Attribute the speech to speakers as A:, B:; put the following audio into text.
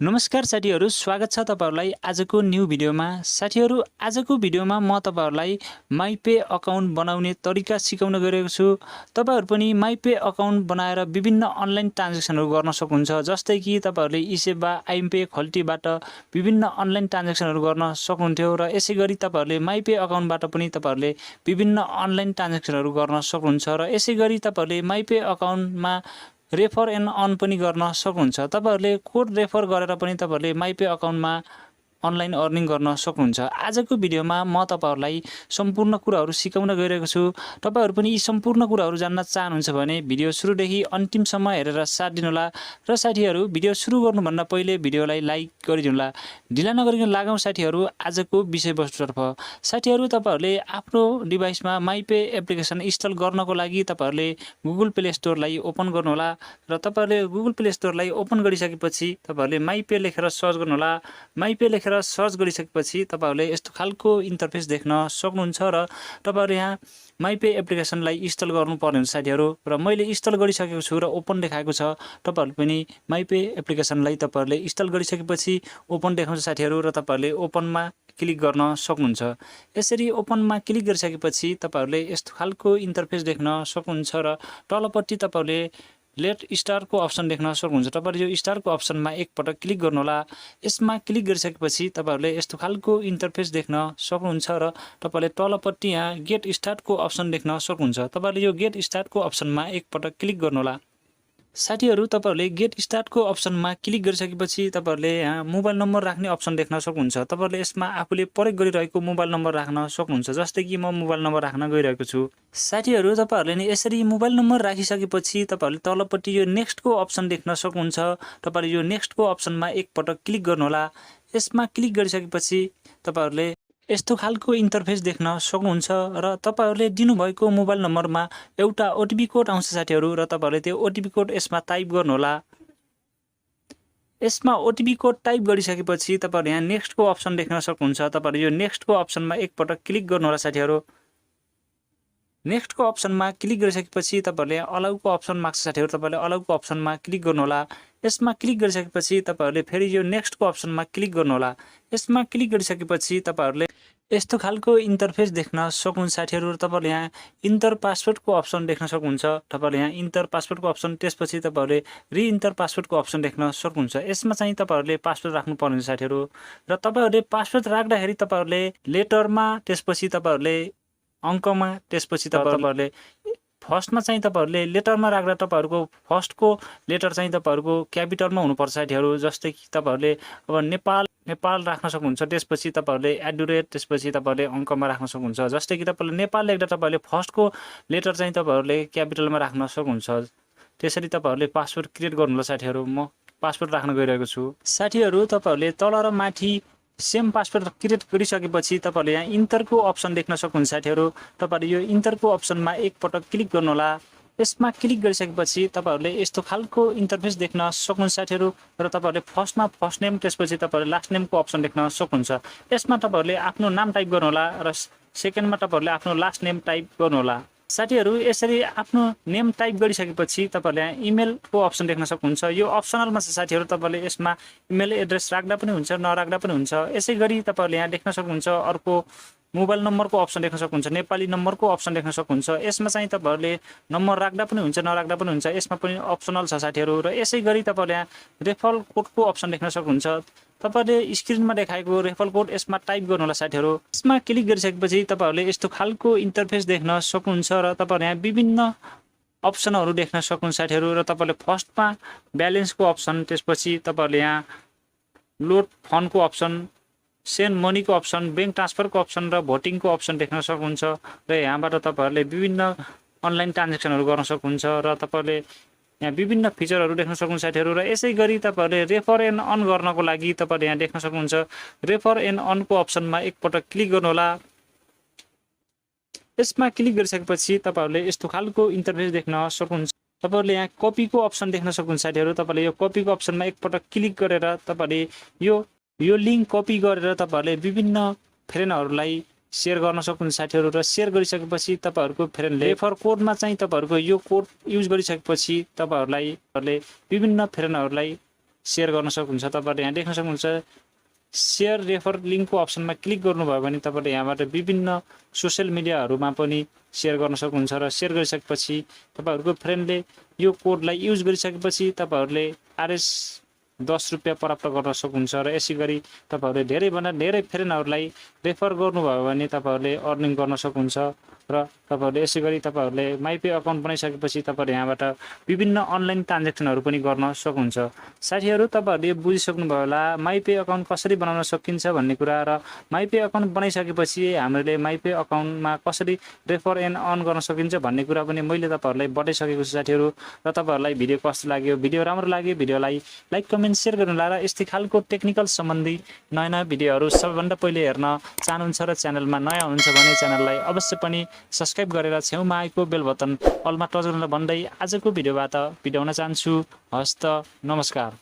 A: नमस्कार साथीहरु, स्वागत छ तपाईहरुलाई आजको न्यू भिडियोमा। साथीहरु, आजको भिडियोमा म तपाईहरुलाई mypay अकाउन्ट बनाउने तरिका सिकाउन गइरहेको छु। तपाईहरु पनि mypay अकाउन्ट बनाएर विभिन्न अनलाइन ट्रान्ज्याक्सनहरु गर्न सक्नुहुन्छ। जस्तै कि तपाईहरुले इसेवा, आइएमपे खल्टीबाट विभिन्न अनलाइन ट्रान्ज्याक्सनहरु गर्न सक्नुहुन्थ्यो र यसैगरी तपाईहरुले mypay अकाउन्टबाट पनि तपाईहरुले विभिन्न अनलाइन ट्रान्ज्याक्सनहरु गर्न सक्नुहुन्छ र यसैगरी तपाईहरुले mypay अकाउन्टमा रेफर एन्ड अर्न पनि गर्न सक्नुहुन्छ। तपाईहरुले कोड रेफर गरेर पनि तपाईहरुले mypay अकाउन्टमा अनलाइन अर्निङ गर्न सक्नुहुन्छ। आजको भिडियोमा म तपाईहरुलाई सम्पूर्ण कुराहरु सिकाउन गइरहेको छु। तपाईहरु पनि यी सम्पूर्ण कुराहरु जान्न चाहनुहुन्छ भने भिडियो सुरुदेखि अन्तिमसम्म हेरेर साथ दिनुहोला र साथीहरु भिडियो सुरु गर्नुभन्दा पहिले भिडियोलाई लाइक गरिदिनुहोला। ढिला नगरिकन लागौं साथीहरु आजको विषयवस्तुतर्फ। साथीहरु, तपाईहरुले आफ्नो डिभाइसमा mypay एप्लिकेसन इन्स्टल गर्नको लागि तपाईहरुले गुगल प्ले स्टोरलाई ओपन गर्नुहोला र तपाईहरुले गुगल प्ले स्टोरलाई ओपन गरिसकेपछि तपाईहरुले mypay लेखेर सर्च गर्नुहोला। mypay लेखेर सर्च गरिसकेपछि तपाईहरुले यस्तो खालको इन्टरफेस देख्न सक्नुहुन्छ र तपाईहरु यहाँ mypay एप्लिकेसनलाई इन्स्टल गर्नुपर्ने हुन्छ साथीहरु। र मैले इन्स्टल गरिसकेको छु र ओपन देखाएको छ। तपाईहरुले पनि mypay एप्लिकेसनलाई तपाईहरुले इन्स्टल गरिसकेपछि ओपन देखाउँछ साथीहरु र तपाईहरुले ओपनमा क्लिक गर्न सक्नुहुन्छ। यसरी ओपनमा क्लिक गरिसकेपछि तपाईहरुले यस्तो खालको इन्टरफेस देख्न सक्नुहुन्छ र तलपट्टि तपाईहरुले लेट स्टारको अप्सन देख्न सक्नुहुन्छ। तपाईहरुले यो स्टारको अप्सनमा एक पटक क्लिक गर्नुहोला। यसमा क्लिक गरिसकेपछि तपाईहरुले यस्तो खालको इन्टरफेस देख्न सक्नुहुन्छ र तपाईहरुले तलपट्टि यहाँ गेट स्टार्टको अप्सन देख्न सक्नुहुन्छ। तपाईहरुले यो गेट स्टार्टको अप्सनमा एक पटक क्लिक गर्नुहोला। साथीहरु, तपाईहरुले गेट स्टार्टको अप्सनमा क्लिक गरिसकेपछि तपाईहरुले यहाँ मोबाइल नम्बर राख्ने अप्सन देख्न सक्नुहुन्छ। तपाईहरुले यसमा आफूले प्रयोग गरिरहेको मोबाइल नम्बर राख्न सक्नुहुन्छ। जस्तै कि म मोबाइल नम्बर राख्न गइरहेको छु। साथीहरु, तपाईहरुले नि यसरी मोबाइल नम्बर राखिसकेपछि तपाईहरुले तलपट्टि यो नेक्स्टको अप्सन देख्न सक्नुहुन्छ। तपाईहरुले यो नेक्स्टको अप्सनमा एक पटक क्लिक गर्नुहोला। यसमा क्लिक गरिसकेपछि तपाईहरुले यस्तो खालको इन्टरफेस देख्न सक्नुहुन्छ र तपाईहरुले दिनुभएको मोबाइल नम्बरमा एउटा ओटीपी कोड आउँछ साथीहरु र तपाईहरुले त्यो ओटीपी कोड यसमा टाइप गर्नुहोला। यसमा ओटीपी कोड टाइप गरिसकेपछि तपाईहरुले यहाँ नेक्स्टको अप्सन देख्न सक्नुहुन्छ। तपाईहरुले यो नेक्स्टको अप्सनमा एक पटक क्लिक गर्नुहोला साथीहरु। नेक्स्टको अप्सनमा क्लिक गरिसकेपछि तपाईहरुले अलाउको अप्सन माग्छ साथीहरु। तपाईहरुले अलाउको अप्सनमा क्लिक गर्नुहोला। यसमा क्लिक गरिसकेपछि तपाईहरुले फेरि यो नेक्स्टको अप्सनमा क्लिक गर्नुहोला। यसमा क्लिक गरिसकेपछि तपाईहरुले यस्तो खालको इन्टरफेस देख्न सक्नुहुन्छ साथीहरु। तपाईहरुले यहाँ इन्टर पासवर्डको अप्सन देख्न सक्नुहुन्छ। तपाईहरुले यहाँ इन्टर पासवर्डको अप्सन, त्यसपछि तपाईहरुले रि-इन्टर पासवर्डको अप्सन देख्न सक्नुहुन्छ। यसमा चाहिँ तपाईहरुले पासवर्ड राख्नु पर्ने हुन्छ साथीहरु र तपाईहरुले पासवर्ड राख्दाखेरि तपाईहरुले लेटरमा, त्यसपछि तपाईहरुले अंकमा, त्यसपछि तपाईहरुले फर्स्टमा चाहिँ तपाईहरुले लेटरमा राख्दा तपाईहरुको फर्स्टको लेटर चाहिँ तपाईहरुको क्यापिटलमा हुनुपर्छ साथीहरु। जस्तै कि तपाईहरुले अब नेपाल राख्न सक्नुहुन्छ। त्यसपछि तपाईहरुले @ त्यसपछि तपाईहरुले अंकमा राख्न सक्नुहुन्छ। जस्तै कि तपाईहरुले नेपाल लेख्दा तपाईहरुले फर्स्टको लेटर चाहिँ तपाईहरुले क्यापिटलमा राख्न सक्नुहुन्छ। त्यसरी तपाईहरुले पासवर्ड क्रिएट गर्नुहोला साथीहरु। म पासवर्ड राख्न गइरहेको छु। साथीहरु, तपाईहरुले तल र माथि सेम पासवर्ड क्रिएट गरिसकेपछि तपाईहरुले यहाँ इन्टरको अप्सन देख्न सक्नुहुन्छ साथीहरु। तपाईहरुले यो इन्टरको अप्सनमा एक पटक क्लिक गर्नुहोला। यसमा क्लिक गरिसकेपछि तपाईहरुले यस्तो खालको इन्टरफेस देख्न सक्नुहुन्छ साथीहरु र तपाईहरुले फर्स्टमा फर्स्ट नेम, त्यसपछि तपाईहरुले लास्ट नेमको अप्सन देख्न सक्नुहुन्छ। यसमा तपाईहरुले आफ्नो नाम टाइप गर्नुहोला र सेकेन्डमा तपाईहरुले आफ्नो लास्ट नेम टाइप गर्नुहोला। साथीहरु, यसरी आफ्नो नेम टाइप गरिसकेपछि तपाईहरुले यहाँ इमेलको अप्सन देख्न सक्नुहुन्छ। यो अप्सनलमा छ साथीहरु। तपाईहरुले यसमा इमेल एड्रेस राख्दा पनि हुन्छ, नराख्दा पनि हुन्छ। यसैगरी तपाईहरुले यहाँ देख्न सक्नुहुन्छ अर्को मोबाइल नम्बरको अप्सन देख्न सक्नुहुन्छ। नेपाली नम्बरको अप्सन देख्न सक्नुहुन्छ। यसमा चाहिँ तपाईहरुले नम्बर राख्दा पनि हुन्छ, नराख्दा पनि हुन्छ। यसमा पनि अप्सनल छ साथीहरु र यसैगरी तपाईहरुले यहाँ रेफरल कोडको अप्सन देख्न सक्नुहुन्छ। तपाईहरुले स्क्रिनमा देखाएको रेफरल कोड यसमा टाइप गर्नुहोला साथीहरु। यसमा क्लिक गरिसकेपछि तपाईहरुले यस्तो खालको इन्टरफेस देख्न सक्नुहुन्छ र तपाईहरुले यहाँ विभिन्न अप्सनहरु देख्न सक्नुहुन्छ साथीहरु र तपाईहरुले फर्स्टमा ब्यालेन्सको अप्सन, त्यसपछि तपाईहरुले यहाँ लोड फन्डको अप्सन, सेन्ड मनीको अप्सन, बैंक ट्रान्सफरको अप्सन र भोटिङको अप्सन देख्न सक्नुहुन्छ र यहाँबाट तपाईहरुले विभिन्न अनलाइन ट्रान्ज्याक्सनहरु गर्न सक्नुहुन्छ र तपाईहरुले यहाँ विभिन्न फिचरहरु देख्न सक्नुहुन्छ साथीहरु र यसैगरी तपाईहरुले रेफर एन्ड अर्न गर्नको लागि तपाईहरुले यहाँ देख्न सक्नुहुन्छ रेफर एन्ड अर्नको अप्सनमा एक पटक क्लिक गर्नुहोला। यसमा क्लिक गरिसकेपछि तपाईहरुले यस्तो खालको इन्टरफेस देख्न सक्नुहुन्छ। तपाईहरुले यहाँ कपीको अप्सन देख्न सक्नुहुन्छ साथीहरु। तपाईहरुले यो कपीको अप्सनमा एक पटक क्लिक गरेर तपाईहरुले यो लिंक कपी गरेर तपाईहरुले विभिन्न फ्रेन्डहरुलाई शेयर गर्न सक्नुहुन्छ साथीहरु र शेयर गरिसकेपछि तपाईहरुको फ्रेन्डले रेफर कोडमा चाहिँ तपाईहरुको यो कोड युज गरिसकेपछि तपाईहरुलाई विभिन्न फ्रेन्डहरुलाई सेयर गर्न सक्नुहुन्छ। तपाईहरुले यहाँ देख्न सक्नुहुन्छ सेयर रेफर लिङ्कको अप्सनमा क्लिक गर्नुभयो भने तपाईले यहाँबाट विभिन्न सोशल मिडियाहरुमा पनि सेयर गर्न सक्नुहुन्छ र सेयर गरिसकेपछि तपाईहरुको फ्रेन्डले यो कोडलाई युज गरिसकेपछि तपाईहरुले RS 10 रुपैयाँ प्राप्त गर्न सक्नुहुन्छ र यसैगरी तपाईहरुले धेरै भन्दा धेरै फ्रेन्डहरुलाई रेफर गर्नुभयो भने तपाईहरुले अर्निङ गर्न सक्नुहुन्छ र तपाईहरुले यसैगरी तपाईहरुले माइपे अकाउन्ट बनाइसकेपछि तपाईहरुले यहाँबाट विभिन्न अनलाइन ट्रान्ज्याक्सनहरु पनि गर्न सक्नुहुन्छ। साथीहरु तपाईहरुले बुझिसक्नुभयो होला माइपे अकाउन्ट कसरी बनाउन सकिन्छ भन्ने कुरा र माइपे अकाउन्ट बनाइसकेपछि हामीले माइपे अकाउन्टमा कसरी रेफर एन्ड अर्न गर्न सकिन्छ भन्ने कुरा पनि मैले तपाईहरुलाई बताइसकेको छु साथीहरु। र तपाईहरुलाई भिडियो कस्तो लाग्यो, भिडियो राम्रो लाग्यो भिडियोलाई लाइक कमेन्ट सेयर गर्नुहोला र यस्तै खालको टेक्निकल सम्बन्धी नयाँ भिडियोहरु सबैभन्दा पहिले हेर्न चाहनुहुन्छ र च्यानलमा नयाँ हुनुहुन्छ भने च्यानललाई अवश्य पनि सब्स्क्राइब गरेर छेउमा आएको बेल बटन अलमा टच गर्न भन्दै आजको भिडियोबाट बिदा हुन चाहन्छु। हस्त नमस्कार।